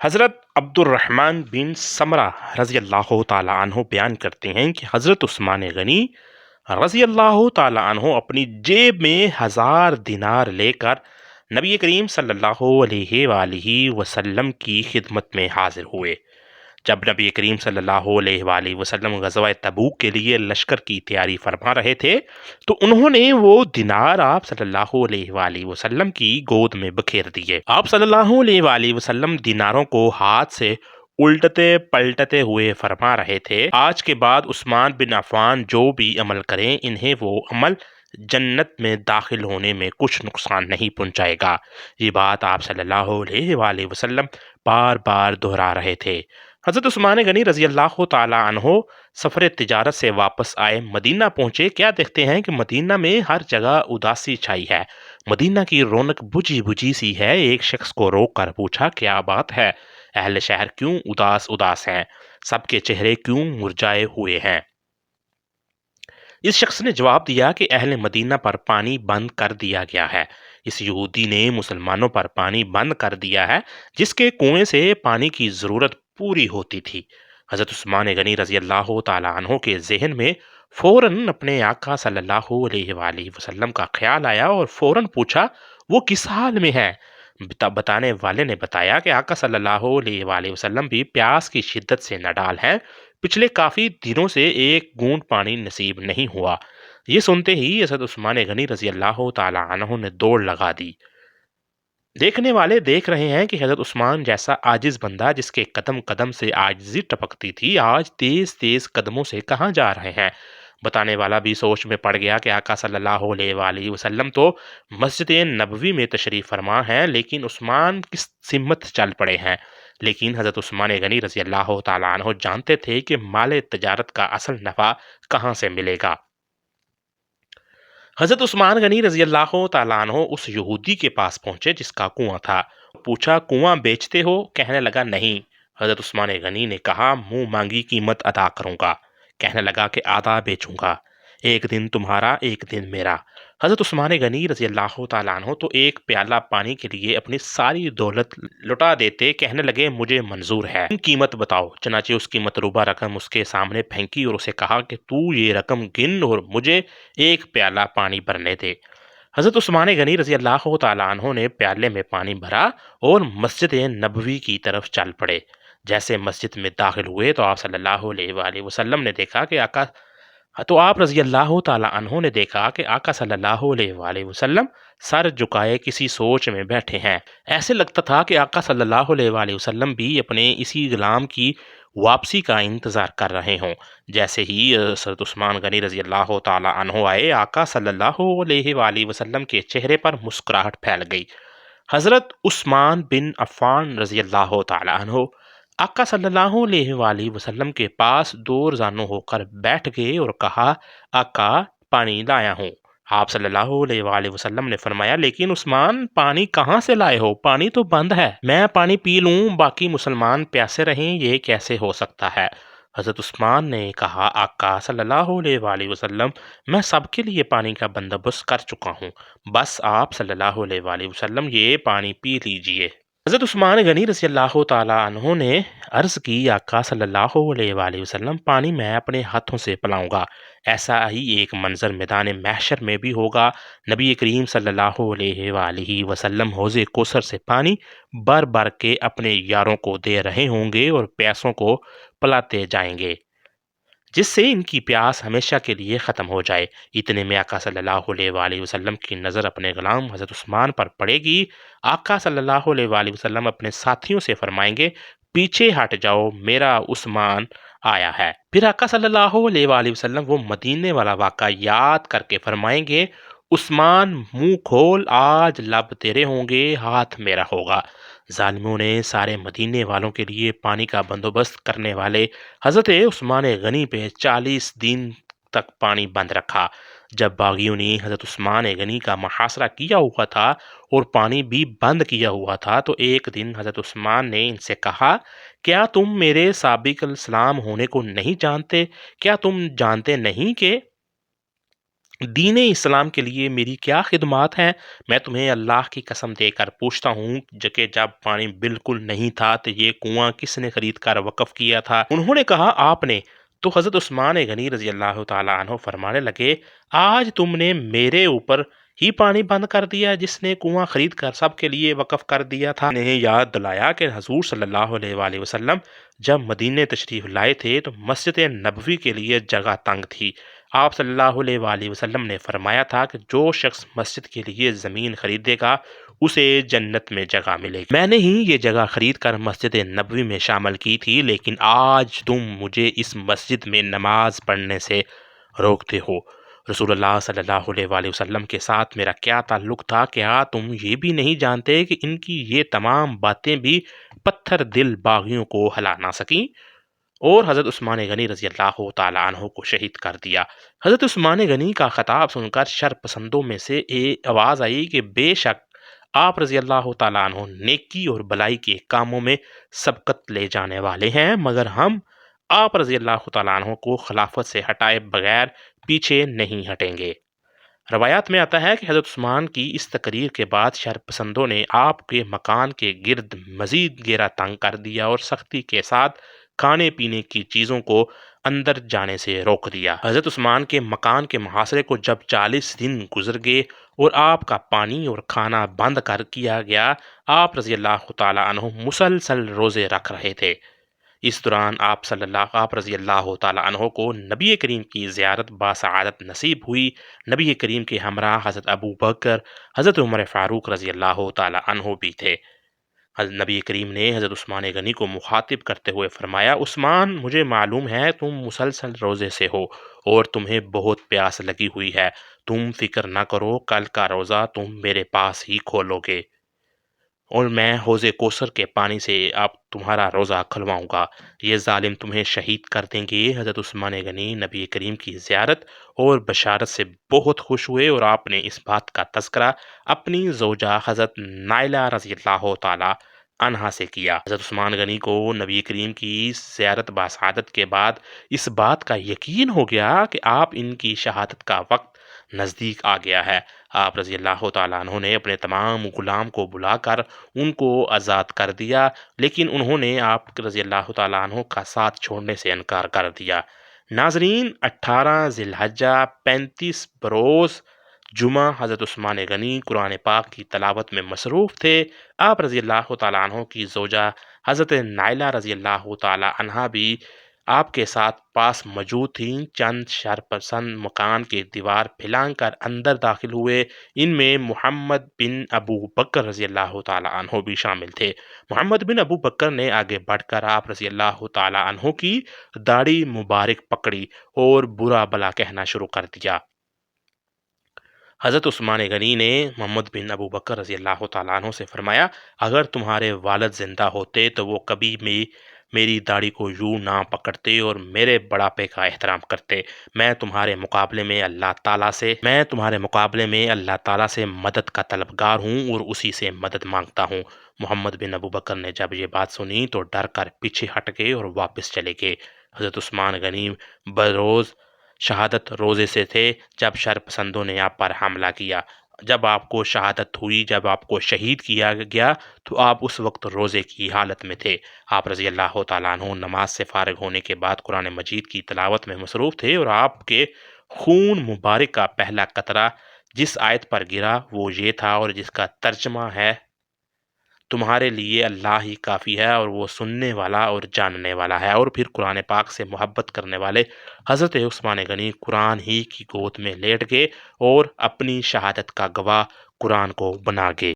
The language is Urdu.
حضرت عبد الرحمن بن سمرہ رضی اللہ تعالیٰ عنہ بیان کرتے ہیں کہ حضرت عثمان غنی رضی اللہ تعالیٰ عنہ اپنی جیب میں 1000 دینار لے کر نبی کریم صلی اللہ علیہ وآلہ وسلم کی خدمت میں حاضر ہوئے۔ جب نبی کریم صلی اللہ علیہ وآلہ وسلم غزوہ تبوک کے لیے لشکر کی تیاری فرما رہے تھے تو انہوں نے وہ دینار آپ صلی اللہ علیہ وآلہ وسلم کی گود میں بکھیر دیے۔ آپ صلی اللہ علیہ وآلہ وسلم دیناروں کو ہاتھ سے الٹتے پلٹتے ہوئے فرما رہے تھے، آج کے بعد عثمان بن عفان جو بھی عمل کریں انہیں وہ عمل جنت میں داخل ہونے میں کچھ نقصان نہیں پہنچائے گا۔ یہ بات آپ صلی اللہ علیہ وآلہ وسلم بار بار دہرا رہے تھے۔ حضرت عثمان غنی رضی اللہ تعالیٰ عنہ سفر تجارت سے واپس آئے، مدینہ پہنچے، کیا دیکھتے ہیں کہ مدینہ میں ہر جگہ اداسی چھائی ہے، مدینہ کی رونق بجھی بجھی سی ہے۔ ایک شخص کو روک کر پوچھا، کیا بات ہے؟ اہل شہر کیوں اداس اداس ہیں؟ سب کے چہرے کیوں مرجھائے ہوئے ہیں؟ اس شخص نے جواب دیا کہ اہل مدینہ پر پانی بند کر دیا گیا ہے۔ اس یہودی نے مسلمانوں پر پانی بند کر دیا ہے جس کے کنویں سے پانی کی ضرورت پوری ہوتی تھی۔ حضرت عثمان غنی رضی اللہ تعالیٰ عنہ کے ذہن میں فوراً اپنے آقا صلی اللہ علیہ وآلہ وسلم کا خیال آیا اور فوراً پوچھا، وہ کس حال میں ہے؟ بتانے والے نے بتایا کہ آقا صلی اللہ علیہ وآلہ وسلم بھی پیاس کی شدت سے نڈال ہیں، پچھلے کافی دنوں سے ایک گھونٹ پانی نصیب نہیں ہوا۔ یہ سنتے ہی حضرت عثمان غنی رضی اللہ تعالیٰ عنہ نے دوڑ لگا دی۔ دیکھنے والے دیکھ رہے ہیں کہ حضرت عثمان جیسا عاجز بندہ جس کے قدم قدم سے عاجزی ٹپکتی تھی، آج تیز تیز قدموں سے کہاں جا رہے ہیں؟ بتانے والا بھی سوچ میں پڑ گیا کہ آقا صلی اللہ علیہ وآلہ وسلم تو مسجد نبوی میں تشریف فرما ہیں، لیکن عثمان کس سمت چل پڑے ہیں؟ لیکن حضرت عثمان غنی رضی اللہ تعالیٰ عنہ جانتے تھے کہ مال تجارت کا اصل نفع کہاں سے ملے گا۔ حضرت عثمان غنی رضی اللہ تعالیٰ عنہ اس یہودی کے پاس پہنچے جس کا کنواں تھا۔ پوچھا، کنواں بیچتے ہو؟ کہنے لگا، نہیں۔ حضرت عثمان غنی نے کہا، منہ مانگی قیمت ادا کروں گا۔ کہنے لگا کہ آدھا بیچوں گا، ایک دن تمہارا ایک دن میرا۔ حضرت عثمان غنی رضی اللہ تعالیٰ عنہ تو ایک پیالہ پانی کے لیے اپنی ساری دولت لٹا دیتے، کہنے لگے مجھے منظور ہے، قیمت بتاؤ۔ چنانچہ اس کی مطلوبہ رقم اس کے سامنے پھینکی اور اسے کہا کہ تو یہ رقم گن اور مجھے ایک پیالہ پانی بھرنے دے۔ حضرت عثمان غنی رضی اللہ تعالیٰ عنہ نے پیالے میں پانی بھرا اور مسجد نبوی کی طرف چل پڑے۔ جیسے مسجد میں داخل ہوئے تو آپ صلی اللہ علیہ وآلہ وسلم نے دیکھا کہ آپ رضی اللہ تعالیٰ عنہ نے دیکھا کہ آقا صلی اللہ علیہ وآلہ وسلم سر جھکائے کسی سوچ میں بیٹھے ہیں۔ ایسے لگتا تھا کہ آقا صلی اللہ علیہ وآلہ وسلم بھی اپنے اسی غلام کی واپسی کا انتظار کر رہے ہوں۔ جیسے ہی حضرت عثمان غنی رضی اللہ تعالیٰ عنہ آئے، آقا صلی اللہ علیہ وآلہ وسلم کے چہرے پر مسکراہٹ پھیل گئی۔ حضرت عثمان بن عفان رضی اللہ تعالیٰ عنہ آقا صلی اللہ علیہ وآلہ وسلم کے پاس دور زانو ہو کر بیٹھ گئے اور کہا، آقا پانی لایا ہوں۔ آپ صلی اللہ علیہ وآلہ وسلم نے فرمایا، لیکن عثمان پانی کہاں سے لائے ہو؟ پانی تو بند ہے، میں پانی پی لوں باقی مسلمان پیاسے رہیں، یہ کیسے ہو سکتا ہے؟ حضرت عثمان نے کہا، آقا صلی اللہ علیہ وآلہ وسلم میں سب کے لیے پانی کا بندوبست کر چکا ہوں، بس آپ صلی اللہ علیہ وآلہ وسلم یہ پانی پی لیجئے۔ حضرت عثمان غنی رضی اللہ تعالیٰ عنہ نے عرض کی، آقا صلی اللہ علیہ وآلہ وسلم پانی میں اپنے ہاتھوں سے پلاؤں گا۔ ایسا ہی ایک منظر میدان محشر میں بھی ہوگا۔ نبی کریم صلی اللہ علیہ وآلہ وسلم حوض کوثر سے پانی بھر بھر کے اپنے یاروں کو دے رہے ہوں گے اور پیاسوں کو پلاتے جائیں گے، جس سے ان کی پیاس ہمیشہ کے لیے ختم ہو جائے۔ اتنے میں آقا صلی اللہ علیہ وآلہ وسلم کی نظر اپنے غلام حضرت عثمان پر پڑے گی۔ آقا صلی اللہ علیہ وآلہ وسلم اپنے ساتھیوں سے فرمائیں گے، پیچھے ہٹ جاؤ، میرا عثمان آیا ہے۔ پھر آقا صلی اللہ علیہ وآلہ وسلم وہ مدینے والا واقعہ یاد کر کے فرمائیں گے، عثمان منہ کھول، آج لب تیرے ہوں گے، ہاتھ میرا ہوگا۔ ظالموں نے سارے مدینے والوں کے لیے پانی کا بندوبست کرنے والے حضرت عثمان غنی پہ 40 دن تک پانی بند رکھا۔ جب باغیوں نے حضرت عثمان غنی کا محاصرہ کیا ہوا تھا اور پانی بھی بند کیا ہوا تھا تو ایک دن حضرت عثمان نے ان سے کہا، کیا تم میرے سابق الاسلام ہونے کو نہیں جانتے؟ کیا تم جانتے نہیں کہ دین اسلام کے لیے میری کیا خدمات ہیں؟ میں تمہیں اللہ کی قسم دے کر پوچھتا ہوں کہ جب پانی بالکل نہیں تھا تو یہ کنواں کس نے خرید کر وقف کیا تھا؟ انہوں نے کہا آپ نے۔ تو حضرت عثمان غنی رضی اللہ تعالیٰ عنہ فرمانے لگے آج تم نے میرے اوپر ہی پانی بند کر دیا جس نے کنواں خرید کر سب کے لیے وقف کر دیا تھا۔ انہیں یاد دلایا کہ حضور صلی اللہ علیہ وآلہ وسلم جب مدینے تشریف لائے تھے تو مسجد نبوی کے لیے جگہ تنگ تھی۔ آپ صلی اللہ علیہ وآلہ وسلم نے فرمایا تھا کہ جو شخص مسجد کے لیے زمین خریدے گا اسے جنت میں جگہ ملے گی۔ میں نے ہی یہ جگہ خرید کر مسجد نبوی میں شامل کی تھی، لیکن آج تم مجھے اس مسجد میں نماز پڑھنے سے روکتے ہو۔ رسول اللہ صلی اللہ علیہ وآلہ وسلم کے ساتھ میرا کیا تعلق تھا؟ کیا تم یہ بھی نہیں جانتے کہ ان کی یہ تمام باتیں بھی پتھر دل باغیوں کو ہلا نہ سکیں؟ اور حضرت عثمان غنی رضی اللہ تعالیٰ عنہ کو شہید کر دیا۔ حضرت عثمان غنی کا خطاب سن کر شر پسندوں میں سے ایک آواز آئی کہ بے شک آپ رضی اللہ تعالیٰ عنہ نیکی اور بلائی کے کاموں میں سبقت لے جانے والے ہیں، مگر ہم آپ رضی اللہ تعالیٰ عنہ کو خلافت سے ہٹائے بغیر پیچھے نہیں ہٹیں گے۔ روایات میں آتا ہے کہ حضرت عثمان کی اس تقریر کے بعد شر پسندوں نے آپ کے مکان کے گرد مزید گھیرا تنگ کر دیا اور سختی کے ساتھ کھانے پینے کی چیزوں کو اندر جانے سے روک دیا۔ حضرت عثمان کے مکان کے محاصرے کو جب 40 دن گزر گئے اور آپ کا پانی اور کھانا بند کر کیا گیا، آپ رضی اللہ تعالیٰ عنہ مسلسل روزے رکھ رہے تھے۔ اس دوران آپ رضی اللہ تعالیٰ عنہ کو نبی کریم کی زیارت باسعادت نصیب ہوئی۔ نبی کریم کے ہمراہ حضرت ابو بکر، حضرت عمر فاروق رضی اللہ تعالیٰ عنہ بھی تھے۔ حضرت نبی کریم نے حضرت عثمان غنی کو مخاطب کرتے ہوئے فرمایا عثمان، مجھے معلوم ہے تم مسلسل روزے سے ہو اور تمہیں بہت پیاس لگی ہوئی ہے۔ تم فکر نہ کرو، کل کا روزہ تم میرے پاس ہی کھولو گے اور میں حوض کوثر کے پانی سے آپ تمہارا روزہ کھلواؤں گا۔ یہ ظالم تمہیں شہید کر دیں گے۔ حضرت عثمان غنی نبی کریم کی زیارت اور بشارت سے بہت خوش ہوئے اور آپ نے اس بات کا تذکرہ اپنی زوجہ حضرت نائلہ رضی اللہ تعالی عنہا سے کیا۔ حضرت عثمان غنی کو نبی کریم کی زیارت باسعادت کے بعد اس بات کا یقین ہو گیا کہ آپ ان کی شہادت کا وقت نزدیک آ گیا ہے۔ آپ رضی اللہ تعالیٰ عنہ نے اپنے تمام غلام کو بلا کر ان کو آزاد کر دیا، لیکن انہوں نے آپ رضی اللہ تعالیٰ عنہ کا ساتھ چھوڑنے سے انکار کر دیا۔ ناظرین، 18 ذی الحجہ 35 بروز جمعہ حضرت عثمان غنی قرآن پاک کی تلاوت میں مصروف تھے۔ آپ رضی اللہ تعالیٰ عنہ کی زوجہ حضرت نائلہ رضی اللہ تعالیٰ عنہا بھی آپ کے ساتھ پاس موجود تھیں۔ چند شرپسند مکان کی دیوار پھلانگ کر اندر داخل ہوئے۔ ان میں محمد بن ابو بکر رضی اللہ تعالیٰ عنہ بھی شامل تھے۔ محمد بن ابو بکر نے آگے بڑھ کر آپ رضی اللہ تعالیٰ عنہ کی داڑھی مبارک پکڑی اور برا بلا کہنا شروع کر دیا۔ حضرت عثمان غنی نے محمد بن ابو بکر رضی اللہ تعالیٰ عنہ سے فرمایا اگر تمہارے والد زندہ ہوتے تو وہ کبھی بھی میری داڑھی کو یوں نہ پکڑتے اور میرے بڑھاپے کا احترام کرتے۔ میں تمہارے مقابلے میں اللہ تعالیٰ سے مدد کا طلبگار ہوں اور اسی سے مدد مانگتا ہوں۔ محمد بن ابو بکر نے جب یہ بات سنی تو ڈر کر پیچھے ہٹ گئے اور واپس چلے گئے۔ حضرت عثمان غنی بروز شہادت روزے سے تھے جب شر پسندوں نے آپ پر حملہ کیا۔ جب آپ کو شہادت ہوئی، جب آپ کو شہید کیا گیا تو آپ اس وقت روزے کی حالت میں تھے۔ آپ رضی اللہ تعالیٰ عنہ نماز سے فارغ ہونے کے بعد قرآن مجید کی تلاوت میں مصروف تھے اور آپ کے خون مبارک کا پہلا قطرہ جس آیت پر گرا وہ یہ تھا اور جس کا ترجمہ ہے تمہارے لیے اللہ ہی کافی ہے اور وہ سننے والا اور جاننے والا ہے۔ اور پھر قرآن پاک سے محبت کرنے والے حضرت عثمان غنی قرآن ہی کی گود میں لیٹ گئے اور اپنی شہادت کا گواہ قرآن کو بنا گئے۔